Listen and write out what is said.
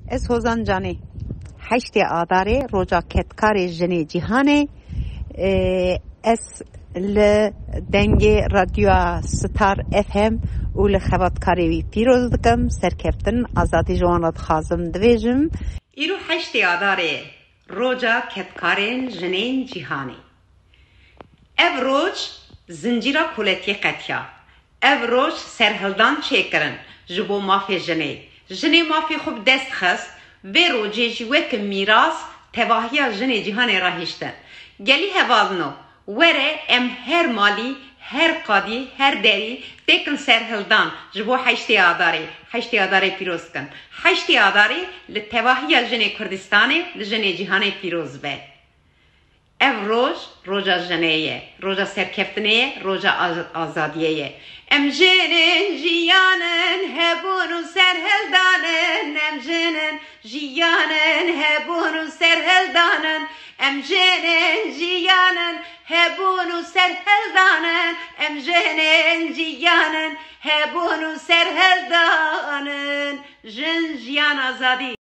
Ez hozan canê heştê adarê roja ketkarê jinê cîhanê ez li dengê radyoya Star FM û li xebatkarê wî pîroz dikim. Serkeftin azadî ji wan re dixwazim dibêjim. Îro heştê adarê roja ketkarên jinên cîhanê. Ev roj zincîra kuletiyê qetiya. Ev roj serhildan çêkirin ji bo mafê jinê. Jinê mafê xwe bi dest xist, vê rojê jî weke mîras tevahiya jinê cîhanê re hiştin. Gelî hevalino, were em her malî, her qadî, her derî têkin serhildan ji bo heştê adarê. Heştê adarê pîroz bikin. Heştê adarê li tevahiya jinê Kurdistanê, li jinê cîhanê pîroz be. Ev roj, roja jinê ye, roja serkeftinê ye, roja azadiyê ye. Em jinên jiyanin hebûn û serhildanin, em jinên jiyanin hebûn û serhildanin, em jinên jiyanin hebûn û serhildanin, em jinên jiyanin hebûn û serhildanin, jin jiyan azadî.